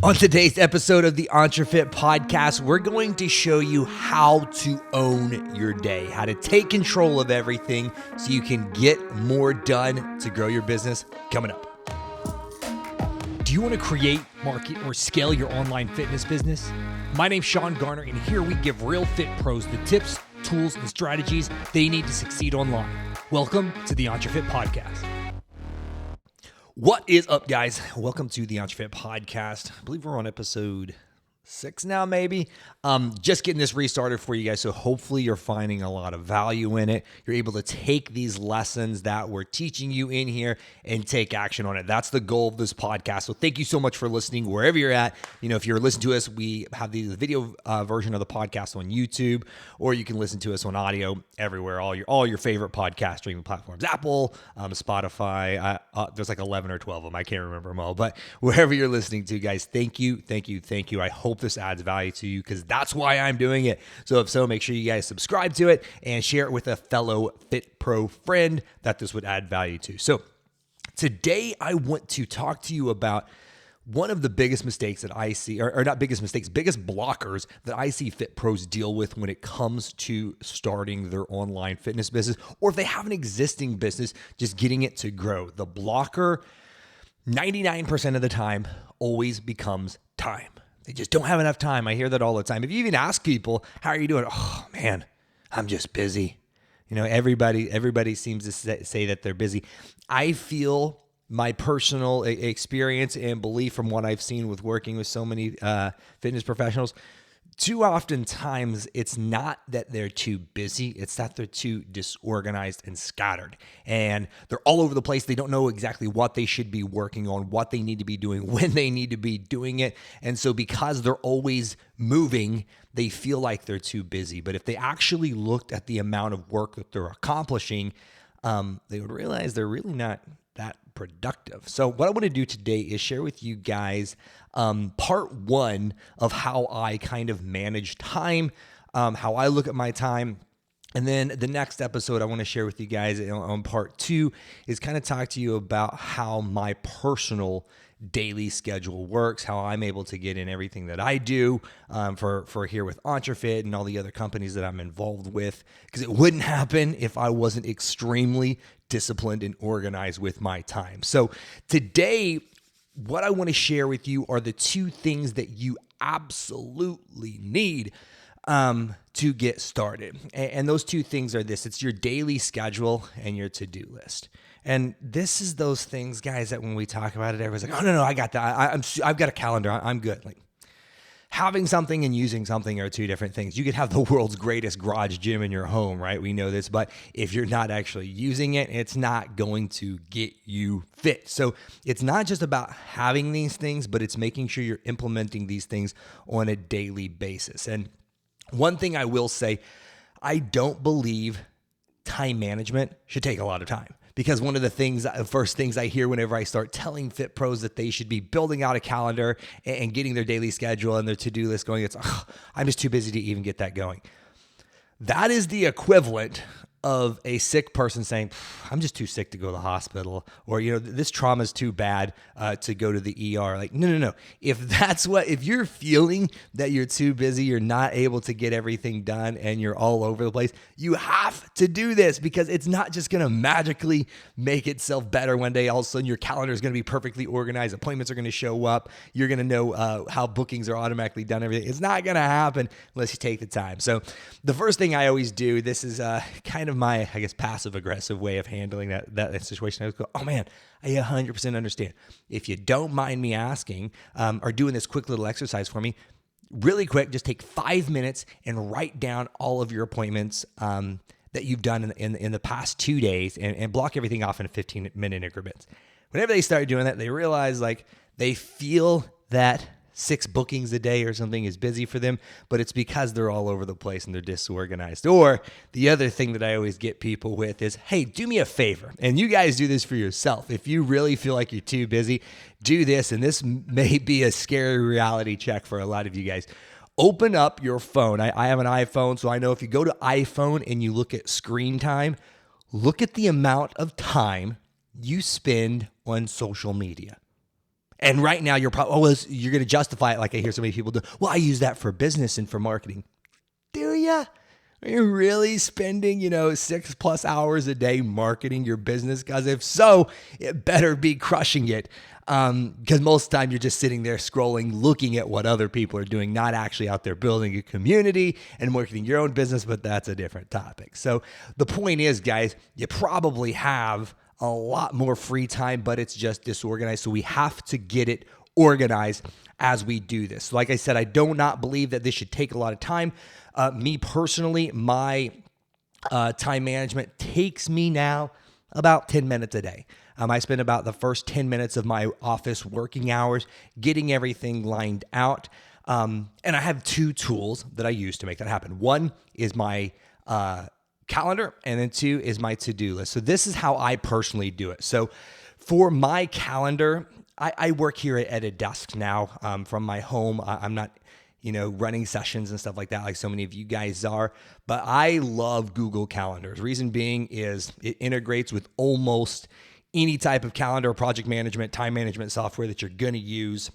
On today's episode of the EntreFit podcast, we're going to show you how to own your day, how to take control of everything so you can get more done to grow your business. Coming up. Do you want to create, market, or scale your online fitness business? My name's Sean Garner, and here we give real fit pros the tips, tools, and strategies they need to succeed online. Welcome to the EntreFit podcast. What is up, guys? Welcome to the EntreFit podcast. I believe we're on episode 6 now, maybe. Just getting this restarted for you guys, so hopefully you're finding a lot of value in it. You're able to take these lessons that we're teaching you in here and take action on it. That's the goal of this podcast. So thank you so much for listening wherever you're at. You know, if you're listening to us, we have the video version of the podcast on YouTube, or you can listen to us on audio everywhere, all your favorite podcast streaming platforms, Apple, Spotify. There's like 11 or 12 of them. I can't remember them all, but wherever you're listening to, guys, thank you. I hope this adds value to you because that's why I'm doing it. So if so, make sure you guys subscribe to it and share it with a fellow Fit Pro friend that this would add value to. So today I want to talk to you about one of the biggest mistakes that I see, or not biggest mistakes, biggest blockers that I see Fit Pros deal with when it comes to starting their online fitness business, or if they have an existing business, just getting it to grow. The blocker, 99% of the time, always becomes time. They just don't have enough time. I hear that all the time. If you even ask people, how are you doing? Oh man, I'm just busy. You know, everybody seems to say that they're busy. I feel my personal experience and belief from what I've seen with working with so many fitness professionals, too often times it's not that they're too busy, it's that they're too disorganized and scattered. And they're all over the place. They don't know exactly what they should be working on, what they need to be doing, when they need to be doing it. And so because they're always moving, they feel like they're too busy. But if they actually looked at the amount of work that they're accomplishing, they would realize they're really not that productive. So what I want to do today is share with you guys part one of how I kind of manage time, how I look at my time. And then the next episode I want to share with you guys on part two is kind of talk to you about how my personal daily schedule works, how I'm able to get in everything that I do for here with EntreFit and all the other companies that I'm involved with, because it wouldn't happen if I wasn't extremely disciplined and organized with my time. So today, what I want to share with you are the two things that you absolutely need to get started. And those two things are this: it's your daily schedule and your to-do list. And this is those things, guys, that when we talk about it, everyone's like, oh, no, I got that. I've got a calendar. I'm good. Like, having something and using something are two different things. You could have the world's greatest garage gym in your home, right? We know this, but if you're not actually using it, it's not going to get you fit. So it's not just about having these things, but it's making sure you're implementing these things on a daily basis. And one thing I will say, I don't believe time management should take a lot of time. Because one of the first things I hear whenever I start telling Fit Pros that they should be building out a calendar and getting their daily schedule and their to-do list going, it's, I'm just too busy to even get that going. That is the equivalent of a sick person saying, I'm just too sick to go to the hospital, or, you know, this trauma is too bad to go to the ER. Like, no. If you're feeling that you're too busy, you're not able to get everything done and you're all over the place, you have to do this, because it's not just going to magically make itself better one day. All of a sudden your calendar is going to be perfectly organized. Appointments are going to show up. You're going to know how bookings are automatically done. Everything. It's not going to happen unless you take the time. So the first thing I always do, this is kind of my, I guess, passive aggressive way of handling that situation. I would go, oh man, I 100% understand. If you don't mind me asking, or doing this quick little exercise for me, really quick, just take 5 minutes and write down all of your appointments that you've done in the past 2 days, and block everything off in 15-minute increments. Whenever they start doing that, they realize like they feel that 6 bookings a day or something is busy for them, but it's because they're all over the place and they're disorganized. Or the other thing that I always get people with is, hey, do me a favor. And you guys do this for yourself. If you really feel like you're too busy, do this. And this may be a scary reality check for a lot of you guys. Open up your phone. I have an iPhone, so I know if you go to iPhone and you look at screen time, look at the amount of time you spend on social media. And right now you're probably, you're going to justify it like I hear so many people do. Well, I use that for business and for marketing. Do ya? Are you really spending, 6+ hours a day marketing your business? Because if so, it better be crushing it. Because most of the time you're just sitting there scrolling, looking at what other people are doing, not actually out there building a community and marketing your own business, but that's a different topic. So the point is, guys, you probably have a lot more free time, but it's just disorganized. So we have to get it organized as we do this. Like I said, I do not believe that this should take a lot of time. Me personally, my time management takes me now about 10 minutes a day. I spend about the first 10 minutes of my office working hours getting everything lined out. And I have 2 tools that I use to make that happen. One is my calendar, and then 2 is my to-do list. So this is how I personally do it. So for my calendar, I work here at a desk now from my home. I'm not running sessions and stuff like that like so many of you guys are. But I love Google Calendars. Reason being is it integrates with almost any type of calendar, project management, time management software that you're going to use.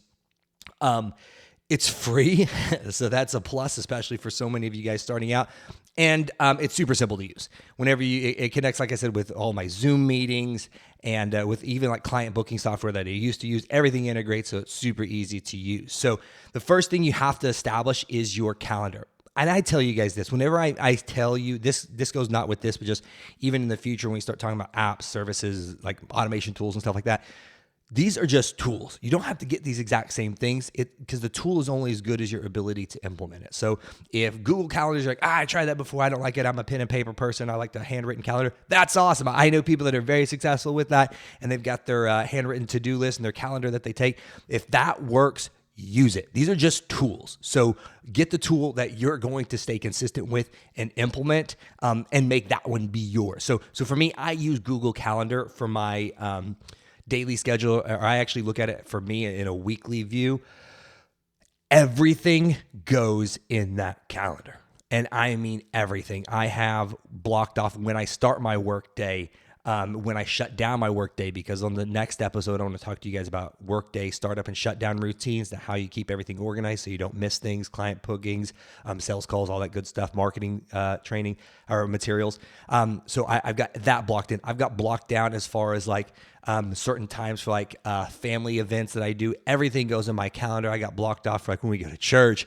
It's free, so that's a plus, especially for so many of you guys starting out. And it's super simple to use. Whenever it connects, like I said, with all my Zoom meetings and with even like client booking software that I used to use, everything integrates, so it's super easy to use. So the first thing you have to establish is your calendar. And I tell you guys this, whenever I tell you, this goes not with this, but just even in the future when we start talking about apps, services, like automation tools and stuff like that, these are just tools. You don't have to get these exact same things because the tool is only as good as your ability to implement it. So if Google Calendar is like, I tried that before, I don't like it, I'm a pen and paper person, I like the handwritten calendar, that's awesome. I know people that are very successful with that, and they've got their handwritten to-do list and their calendar that they take. If that works, use it. These are just tools. So get the tool that you're going to stay consistent with and implement and make that one be yours. So for me, I use Google Calendar for my daily schedule, or I actually look at it for me in a weekly view. Everything goes in that calendar. And I mean everything. I have blocked off when I start my work day, when I shut down my workday, because on the next episode, I want to talk to you guys about workday startup and shutdown routines, how you keep everything organized so you don't miss things, client bookings, sales calls, all that good stuff, marketing, training, or materials. So I've got that blocked in. I've got blocked down as far as like certain times for like family events that I do. Everything goes in my calendar. I got blocked off for like when we go to church,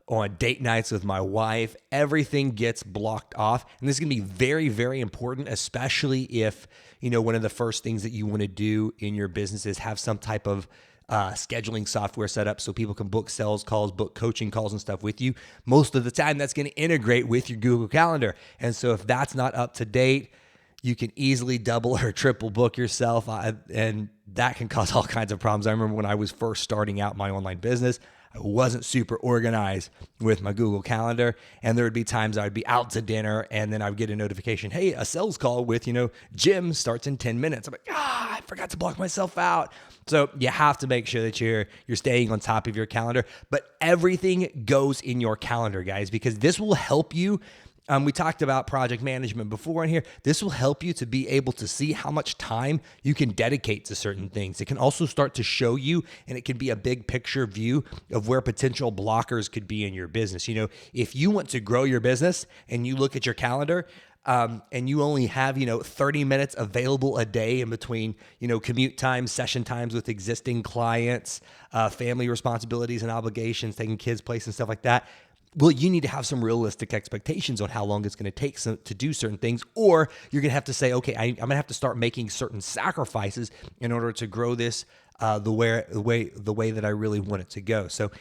on date nights with my wife. Everything gets blocked off. And this is going to be very, very important, especially if, one of the first things that you want to do in your business is have some type of scheduling software set up so people can book sales calls, book coaching calls and stuff with you. Most of the time, that's going to integrate with your Google Calendar. And so if that's not up to date, you can easily double or triple book yourself, and that can cause all kinds of problems. I remember when I was first starting out my online business, I wasn't super organized with my Google Calendar, and there would be times I'd be out to dinner, and then I would get a notification, hey, a sales call with, Jim starts in 10 minutes. I'm like, I forgot to block myself out. So you have to make sure that you're staying on top of your calendar, but everything goes in your calendar, guys, because this will help you. We talked about project management before in here. This will help you to be able to see how much time you can dedicate to certain things. It can also start to show you, and it can be a big picture view of where potential blockers could be in your business. If you want to grow your business and you look at your calendar, and you only have, 30 minutes available a day in between, commute times, session times with existing clients, family responsibilities and obligations, taking kids' place and stuff like that. Well, you need to have some realistic expectations on how long it's going to take to do certain things, or you're going to have to say, okay, I'm going to have to start making certain sacrifices in order to grow this the way that I really want it to go. So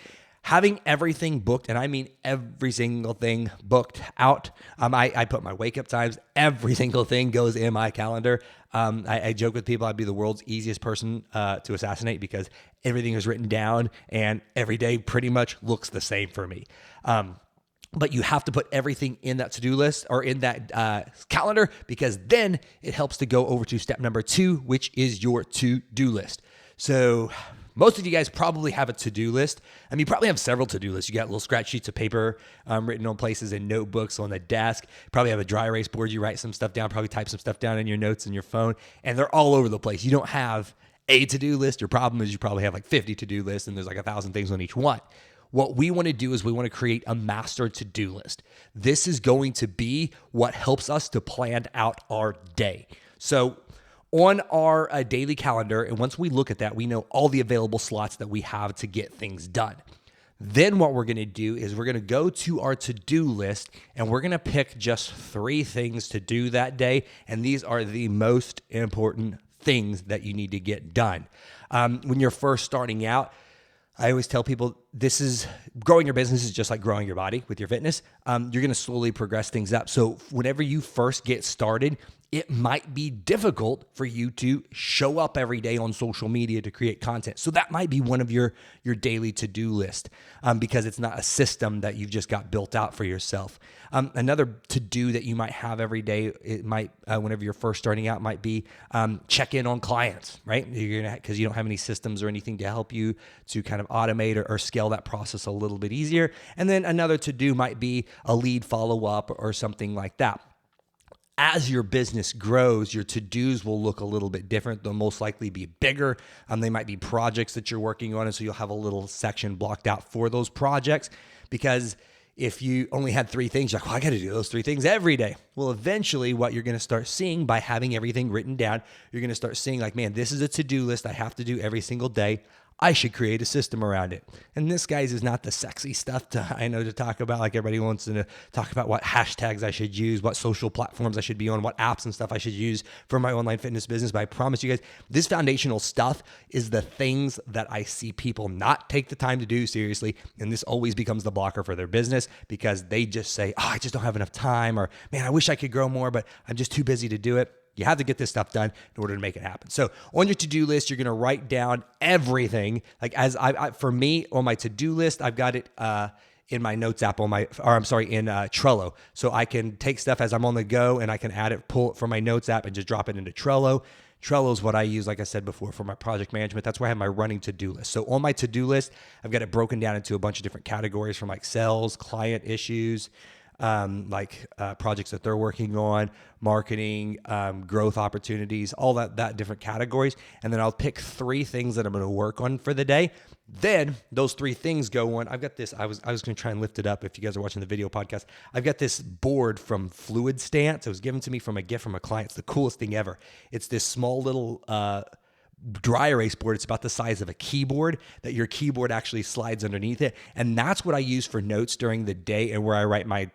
having everything booked, and I mean every single thing booked out. I put my wake up times. Every single thing goes in my calendar. I joke with people I'd be the world's easiest person to assassinate because everything is written down and every day pretty much looks the same for me. But you have to put everything in that to-do list or in that calendar, because then it helps to go over to step number 2, which is your to-do list. So most of you guys probably have a to-do list. I mean, you probably have several to-do lists. You got little scratch sheets of paper written on places in notebooks on the desk. You probably have a dry erase board. You write some stuff down, probably type some stuff down in your notes in your phone, and they're all over the place. You don't have a to-do list. Your problem is you probably have like 50 to-do lists and there's like 1,000 things on each one. What we want to do is we want to create a master to-do list. This is going to be what helps us to plan out our day. So on our daily calendar, and once we look at that, we know all the available slots that we have to get things done. Then what we're going to do is we're going to go to our to-do list and we're going to pick just 3 things to do that day. And these are the most important things that you need to get done. When you're first starting out, I always tell people growing your business is just like growing your body with your fitness. You're going to slowly progress things up. So whenever you first get started, it might be difficult for you to show up every day on social media to create content. So that might be one of your daily to-do list because it's not a system that you've just got built out for yourself. Another to-do that you might have every day, it might, whenever you're first starting out, might be check in on clients, right? Because you don't have any systems or anything to help you to kind of automate or scale that process a little bit easier. And then another to-do might be a lead follow-up or something like that. As your business grows, your to-dos will look a little bit different. They'll most likely be bigger. They might be projects that you're working on, and so you'll have a little section blocked out for those projects. Because if you only had 3 things, you're like, well, I got to do those 3 things every day. Well, eventually what you're going to start seeing by having everything written down, you're going to start seeing like, man, this is a to-do list I have to do every single day. I should create a system around it. And this, guys, is not the sexy stuff to talk about. Like everybody wants to talk about what hashtags I should use, what social platforms I should be on, what apps and stuff I should use for my online fitness business. But I promise you guys, this foundational stuff is the things that I see people not take the time to do seriously. And this always becomes the blocker for their business because they just say, oh, I just don't have enough time, or man, I wish I could grow more, but I'm just too busy to do it. You have to get this stuff done in order to make it happen. So on your to-do list, you're going to write down everything. Like for me, on my to-do list, I've got it in my notes app in Trello. So I can take stuff as I'm on the go and I can pull it from my notes app and just drop it into Trello. Trello is what I use, like I said before, for my project management. That's where I have my running to-do list. So on my to-do list, I've got it broken down into a bunch of different categories from like sales, client issues, projects that they're working on, marketing, growth opportunities, all that different categories. And then I'll pick 3 things that I'm going to work on for the day. Then those 3 things go on. I've got this, I was going to try and lift it up if you guys are watching the video podcast. I've got this board from Fluid Stance. It was given to me from a gift from a client. It's the coolest thing ever. It's this small little, dry erase board. It's about the size of a keyboard that your keyboard actually slides underneath it. And that's what I use for notes during the day and where I write my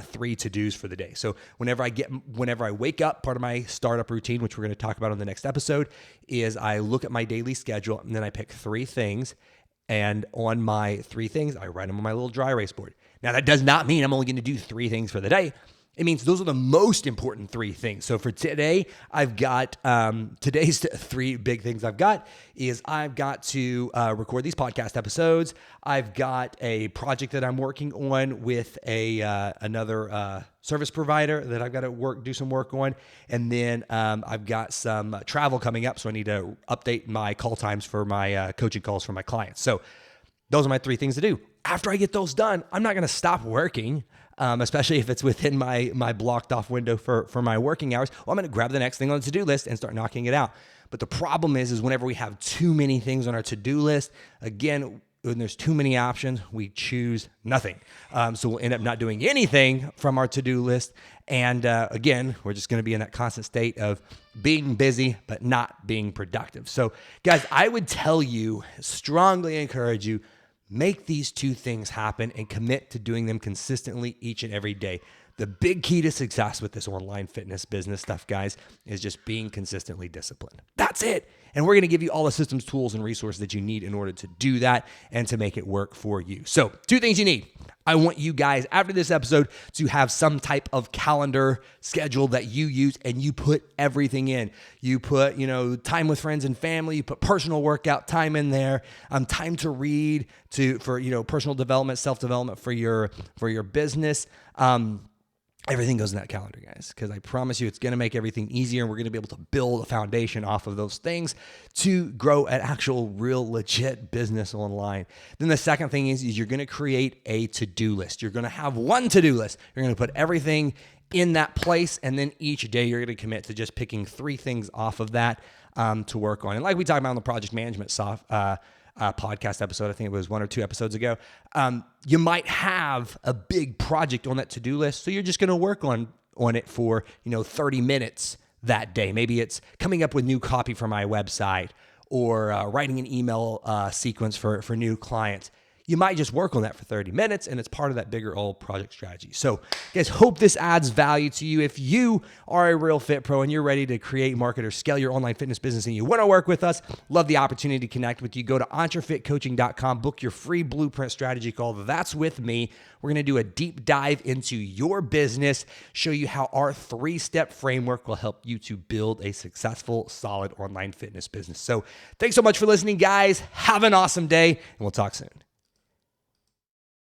3 to-dos for the day. So whenever I wake up, part of my startup routine, which we're going to talk about on the next episode, is I look at my daily schedule and then I pick 3 things. And on my 3 things, I write them on my little dry erase board. Now that does not mean I'm only going to do 3 things for the day. It means those are the most important 3 things. So for today, I've got today's 3 big things I've got to record these podcast episodes. I've got a project that I'm working on with another service provider that I've got to do some work on. And then I've got some travel coming up. So I need to update my call times for my coaching calls for my clients. So those are my 3 things to do. After I get those done, I'm not going to stop working. Especially if it's within my blocked off window for my working hours. Well, I'm going to grab the next thing on the to-do list and start knocking it out. But the problem is whenever we have too many things on our to-do list, again, when there's too many options, we choose nothing. So we'll end up not doing anything from our to-do list. And again, we're just going to be in that constant state of being busy, but not being productive. So guys, I would strongly encourage you, make these 2 things happen and commit to doing them consistently each and every day. The big key to success with this online fitness business stuff, guys, is just being consistently disciplined. That's it. And we're going to give you all the systems, tools, and resources that you need in order to do that and to make it work for you. So 2 things you need. I want you guys, after this episode, to have some type of calendar schedule that you use and you put everything in. You put, time with friends and family. You put personal workout time in there. Time to read, for personal development, self-development for your business. Everything goes in that calendar, guys, because I promise you it's going to make everything easier, and we're going to be able to build a foundation off of those things to grow an actual, real, legit business online. Then the second thing is you're going to create a to-do list. You're going to have one to-do list. You're going to put everything in that place. And then each day you're going to commit to just picking 3 things off of that to work on. And like we talked about on the project management podcast episode, I think it was 1 or 2 episodes ago, you might have a big project on that to-do list. So you're just going to work on it for, 30 minutes that day. Maybe it's coming up with new copy for my website or writing an email sequence for new clients. You might just work on that for 30 minutes, and it's part of that bigger old project strategy. So, guys, hope this adds value to you. If you are a real fit pro and you're ready to create, market, or scale your online fitness business and you want to work with us, love the opportunity to connect with you. Go to EntreFitCoaching.com, book your free blueprint strategy call. That's with me. We're going to do a deep dive into your business, show you how our 3-step framework will help you to build a successful, solid online fitness business. So, thanks so much for listening, guys. Have an awesome day, and we'll talk soon.